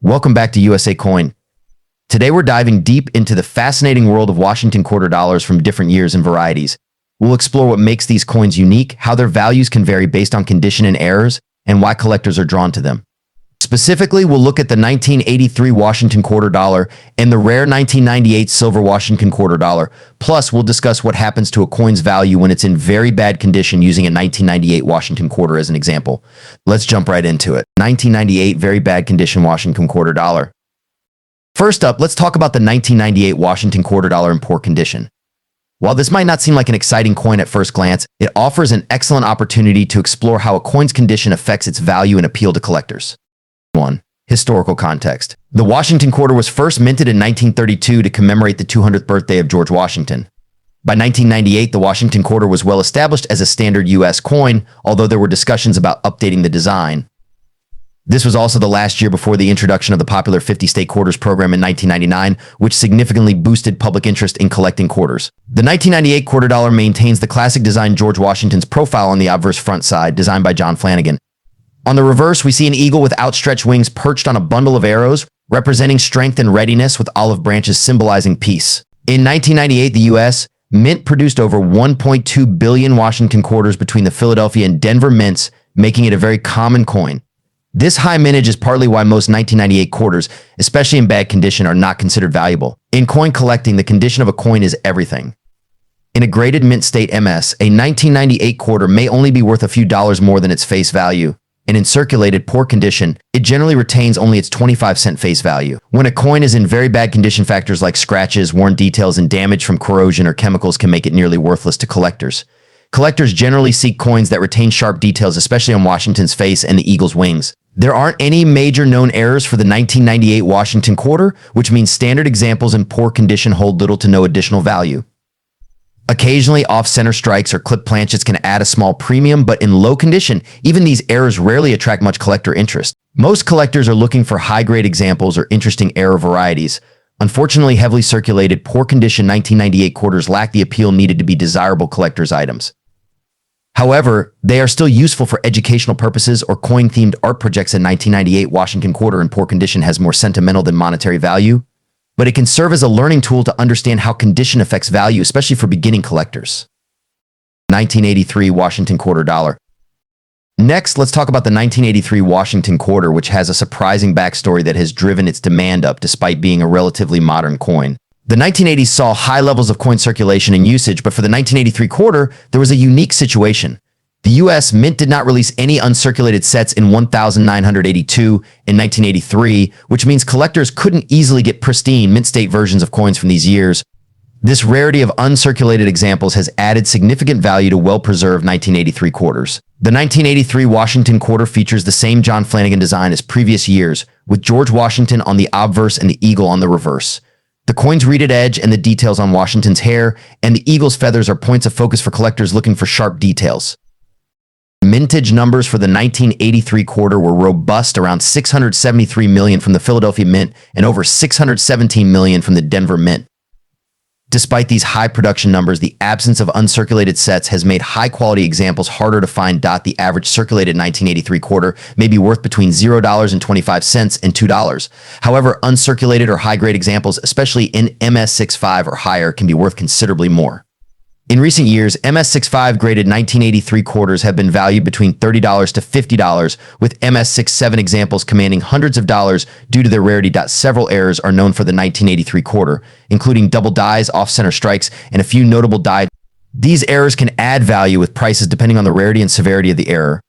Welcome back to USA Coin. Today we're diving deep into the fascinating world of Washington quarter dollars from different years and varieties. We'll explore what makes these coins unique, how their values can vary based on condition and errors, and why collectors are drawn to them. Specifically, we'll look at the 1983 Washington quarter dollar and the rare 1998 silver Washington quarter dollar. Plus, we'll discuss what happens to a coin's value when it's in very bad condition using a 1998 Washington quarter as an example. Let's jump right into it. 1998 very bad condition Washington quarter dollar. First up, let's talk about the 1998 Washington quarter dollar in poor condition. While this might not seem like an exciting coin at first glance, it offers an excellent opportunity to explore how a coin's condition affects its value and appeal to collectors. 1. Historical context. The Washington quarter was first minted in 1932 to commemorate the 200th birthday of George Washington. By 1998, the Washington quarter was well established as a standard U.S. coin, although there were discussions about updating the design. This was also the last year before the introduction of the popular 50-state quarters program in 1999, which significantly boosted public interest in collecting quarters. The 1998 quarter dollar maintains the classic design George Washington's profile on the obverse front side, designed by John Flanagan. On the reverse, we see an eagle with outstretched wings perched on a bundle of arrows, representing strength and readiness with olive branches symbolizing peace. In 1998, the U.S. Mint produced over 1.2 billion Washington quarters between the Philadelphia and Denver mints, making it a very common coin. This high mintage is partly why most 1998 quarters, especially in bad condition, are not considered valuable. In coin collecting, the condition of a coin is everything. In a graded mint state MS, a 1998 quarter may only be worth a few dollars more than its face value. And in circulated poor condition, it generally retains only its 25-cent face value. When a coin is in very bad condition, factors like scratches, worn details, and damage from corrosion or chemicals can make it nearly worthless to collectors. Collectors generally seek coins that retain sharp details, especially on Washington's face and the eagle's wings. There aren't any major known errors for the 1998 Washington quarter, which means standard examples in poor condition hold little to no additional value. Occasionally, off-center strikes or clipped planchets can add a small premium, but in low condition, even these errors rarely attract much collector interest. Most collectors are looking for high-grade examples or interesting error varieties. Unfortunately, heavily circulated, poor condition 1998 quarters lack the appeal needed to be desirable collector's items. However, they are still useful for educational purposes or coin-themed art projects. A 1998 Washington quarter in poor condition has more sentimental than monetary value, but it can serve as a learning tool to understand how condition affects value, especially for beginning collectors. 1983 Washington quarter dollar. Next, let's talk about the 1983 Washington quarter, which has a surprising backstory that has driven its demand up despite being a relatively modern coin. The 1980s saw high levels of coin circulation and usage, but for the 1983 quarter, there was a unique situation. The U.S. Mint did not release any uncirculated sets in 1982 in 1983, which means collectors couldn't easily get pristine mint state versions of coins from these years. This rarity of uncirculated examples has added significant value to well-preserved 1983 quarters. The 1983 Washington quarter features the same John Flanagan design as previous years, with George Washington on the obverse and the eagle on the reverse. The coin's reeded edge and the details on Washington's hair and the eagle's feathers are points of focus for collectors looking for sharp details. Mintage numbers for the 1983 quarter were robust, around 673 million from the Philadelphia Mint and over 617 million from the Denver Mint. Despite these high production numbers, the absence of uncirculated sets has made high-quality examples harder to find. The average circulated 1983 quarter may be worth between $0.25 and $2. However, uncirculated or high-grade examples, especially in MS65 or higher, can be worth considerably more. In recent years, MS65 graded 1983 quarters have been valued between $30 to $50, with MS67 examples commanding hundreds of dollars due to their rarity. Several errors are known for the 1983 quarter, including double dies, off-center strikes, and a few notable die. These errors can add value with prices depending on the rarity and severity of the error.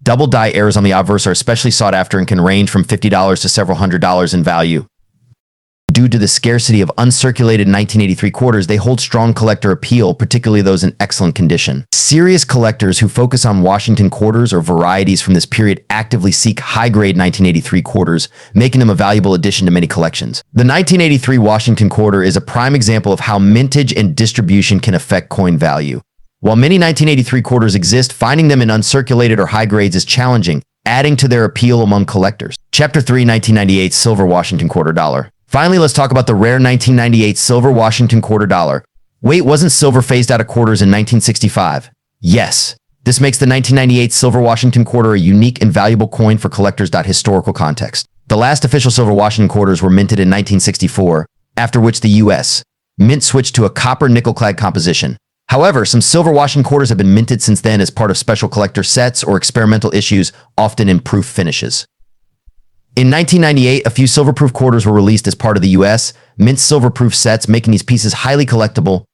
Double die errors on the obverse are especially sought after and can range from $50 to several $100s in value. Due to the scarcity of uncirculated 1983 quarters, they hold strong collector appeal, particularly those in excellent condition. Serious collectors who focus on Washington quarters or varieties from this period actively seek high-grade 1983 quarters, making them a valuable addition to many collections. The 1983 Washington quarter is a prime example of how mintage and distribution can affect coin value. While many 1983 quarters exist, finding them in uncirculated or high grades is challenging, adding to their appeal among collectors. Chapter 3, 1998 Silver Washington quarter dollar. Finally, let's talk about the rare 1998 silver Washington quarter dollar. Wait, wasn't silver phased out of quarters in 1965? Yes. This makes the 1998 silver Washington quarter a unique and valuable coin for collectors. Historical context. The last official silver Washington quarters were minted in 1964, after which the U.S. Mint switched to a copper-nickel-clad composition. However, some silver Washington quarters have been minted since then as part of special collector sets or experimental issues, often in proof finishes. In 1998, a few silver-proof quarters were released as part of the U.S. Mint silver-proof sets, making these pieces highly collectible.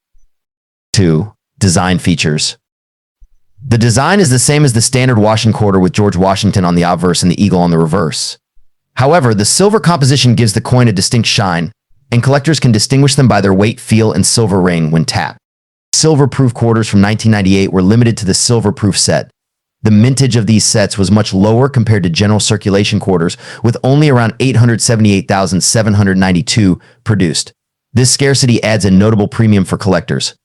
2. Design features. The design is the same as the standard Washington quarter with George Washington on the obverse and the eagle on the reverse. However, the silver composition gives the coin a distinct shine, and collectors can distinguish them by their weight, feel, and silver ring when tapped. Silver-proof quarters from 1998 were limited to the silver-proof set. The mintage of these sets was much lower compared to general circulation quarters, with only around 878,792 produced. This scarcity adds a notable premium for collectors.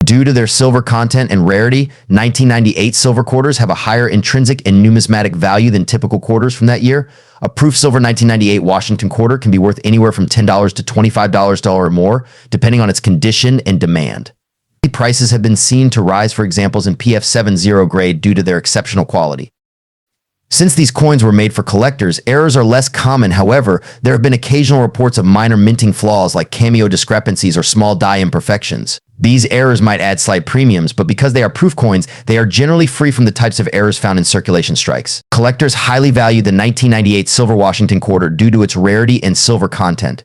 Due to their silver content and rarity, 1998 silver quarters have a higher intrinsic and numismatic value than typical quarters from that year. A proof silver 1998 Washington quarter can be worth anywhere from $10 to $25 or more, depending on its condition and demand. Prices have been seen to rise for examples in PF70 grade due to their exceptional quality. Since these coins were made for collectors, errors are less common. However, there have been occasional reports of minor minting flaws like cameo discrepancies or small die imperfections. These errors might add slight premiums, but because they are proof coins, they are generally free from the types of errors found in circulation strikes. Collectors highly value the 1998 silver Washington quarter due to its rarity and silver content.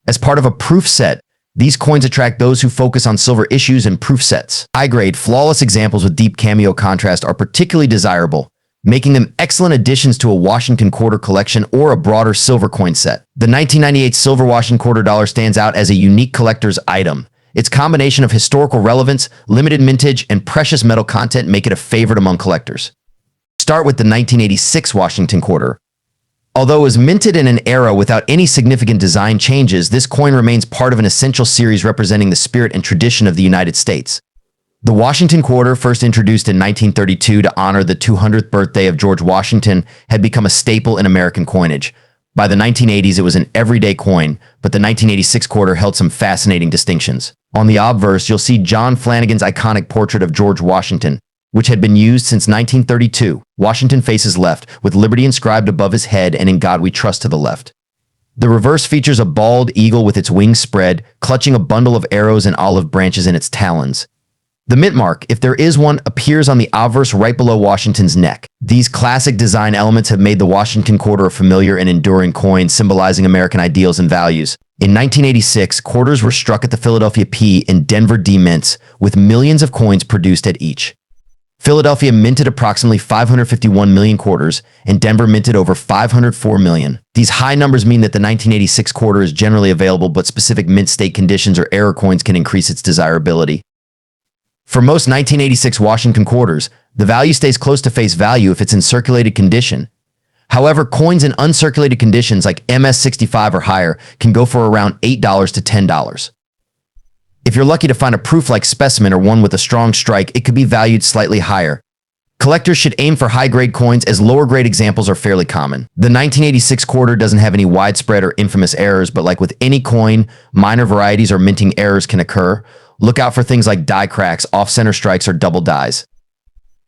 As part of a proof set, these coins attract those who focus on silver issues and proof sets. High-grade, flawless examples with deep cameo contrast are particularly desirable, making them excellent additions to a Washington quarter collection or a broader silver coin set. The 1998 silver Washington quarter dollar stands out as a unique collector's item. Its combination of historical relevance, limited mintage, and precious metal content make it a favorite among collectors. Start with the 1986 Washington quarter. Although it was minted in an era without any significant design changes, this coin remains part of an essential series representing the spirit and tradition of the United States. The Washington quarter, first introduced in 1932 to honor the 200th birthday of George Washington, had become a staple in American coinage. By the 1980s, it was an everyday coin, but the 1986 quarter held some fascinating distinctions. On the obverse, you'll see John Flanagan's iconic portrait of George Washington, which had been used since 1932. Washington faces left, with liberty inscribed above his head and in God we trust to the left. The reverse features a bald eagle with its wings spread, clutching a bundle of arrows and olive branches in its talons. The mint mark, if there is one, appears on the obverse right below Washington's neck. These classic design elements have made the Washington quarter a familiar and enduring coin, symbolizing American ideals and values. In 1986, quarters were struck at the Philadelphia P and Denver D mints, with millions of coins produced at each. Philadelphia minted approximately 551 million quarters, and Denver minted over 504 million. These high numbers mean that the 1986 quarter is generally available, but specific mint state conditions or error coins can increase its desirability. For most 1986 Washington quarters, the value stays close to face value if it's in circulated condition. However, coins in uncirculated conditions like MS65 or higher can go for around $8 to $10. If you're lucky to find a proof-like specimen or one with a strong strike, it could be valued slightly higher. Collectors should aim for high-grade coins as lower-grade examples are fairly common. The 1986 quarter doesn't have any widespread or infamous errors, but like with any coin, minor varieties or minting errors can occur. Look out for things like die cracks, off-center strikes, or double dies.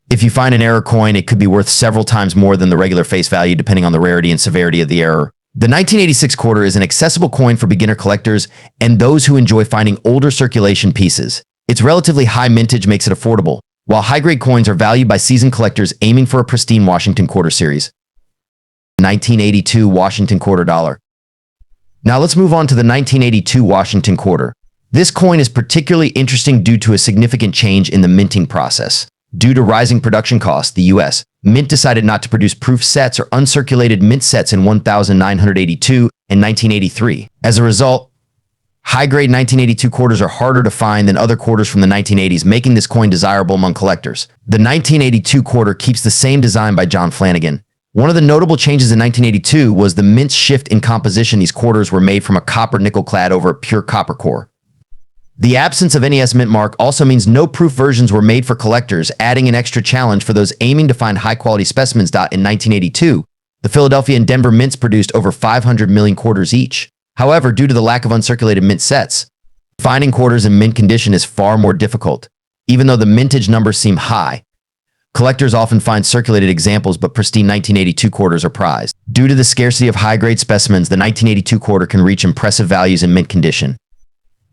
If you find an error coin, it could be worth several times more than the regular face value depending on the rarity and severity of the error. The 1986 quarter is an accessible coin for beginner collectors and those who enjoy finding older circulation pieces. Its relatively high mintage makes it affordable, while high-grade coins are valued by seasoned collectors aiming for a pristine Washington quarter series. 1982 Washington quarter dollar. Now let's move on to the 1982 Washington quarter. This coin is particularly interesting due to a significant change in the minting process. Due to rising production costs, the U.S. Mint decided not to produce proof sets or uncirculated mint sets in 1982 and 1983. As a result, high-grade 1982 quarters are harder to find than other quarters from the 1980s, making this coin desirable among collectors. The 1982 quarter keeps the same design by John Flanagan. One of the notable changes in 1982 was the mint's shift in composition. These quarters were made from a copper nickel clad over a pure copper core. The absence of NES mint mark also means no proof versions were made for collectors, adding an extra challenge for those aiming to find high-quality specimens. In 1982, the Philadelphia and Denver mints produced over 500 million quarters each. However, due to the lack of uncirculated mint sets, finding quarters in mint condition is far more difficult. Even though the mintage numbers seem high, Collectors often find circulated examples, but pristine 1982 quarters are prized. Due to the scarcity of high-grade specimens, the 1982 quarter can reach impressive values in mint condition.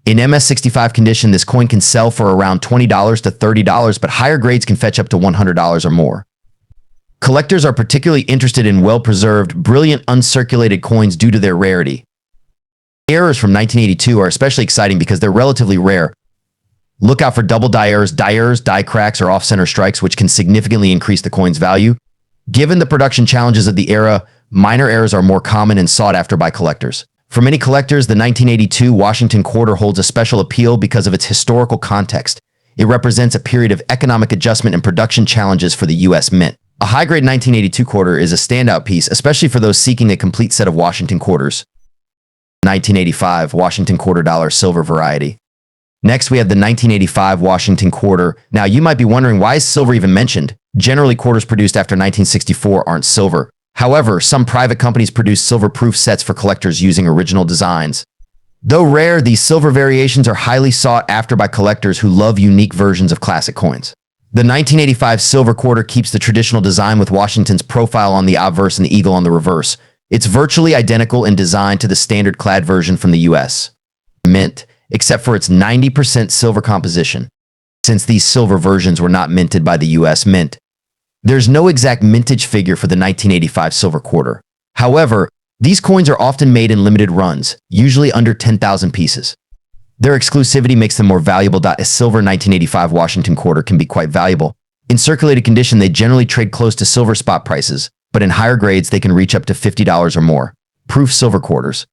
In MS65 condition, this coin can sell for around $20 to $30, but higher grades can fetch up to $100 or more. Collectors are particularly interested in well-preserved, brilliant, uncirculated coins due to their rarity. Errors from 1982 are especially exciting because they're relatively rare. Look out for double die errors, die cracks, or off-center strikes, which can significantly increase the coin's value. Given the production challenges of the era, minor errors are more common and sought after by collectors. For many collectors, the 1982 Washington quarter holds a special appeal because of its historical context. It represents a period of economic adjustment and production challenges for the U.S. Mint. A high-grade 1982 quarter is a standout piece, especially for those seeking a complete set of Washington quarters. 1985 Washington quarter dollar silver variety. Next, we have the 1985 Washington quarter. Now, you might be wondering, why is silver even mentioned? Generally, quarters produced after 1964 aren't silver. However, some private companies produce silver-proof sets for collectors using original designs. Though rare, these silver variations are highly sought after by collectors who love unique versions of classic coins. The 1985 silver quarter keeps the traditional design with Washington's profile on the obverse and the eagle on the reverse. It's virtually identical in design to the standard clad version from the U.S. Mint, except for its 90% silver composition, since these silver versions were not minted by the U.S. Mint. There's no exact mintage figure for the 1985 silver quarter. However, these coins are often made in limited runs, usually under 10,000 pieces. Their exclusivity makes them more valuable. A silver 1985 Washington quarter can be quite valuable. In circulated condition, they generally trade close to silver spot prices, but in higher grades, they can reach up to $50 or more. Proof silver quarters,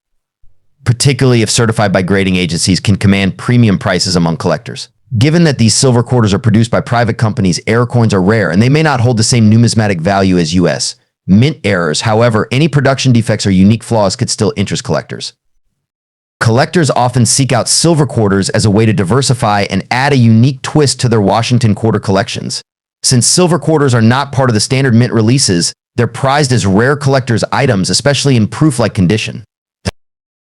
particularly if certified by grading agencies, can command premium prices among collectors. Given that these silver quarters are produced by private companies, error coins are rare, and they may not hold the same numismatic value as U.S. Mint errors. However, any production defects or unique flaws could still interest collectors. Collectors often seek out silver quarters as a way to diversify and add a unique twist to their Washington quarter collections. Since silver quarters are not part of the standard mint releases, they're prized as rare collector's items, especially in proof-like condition.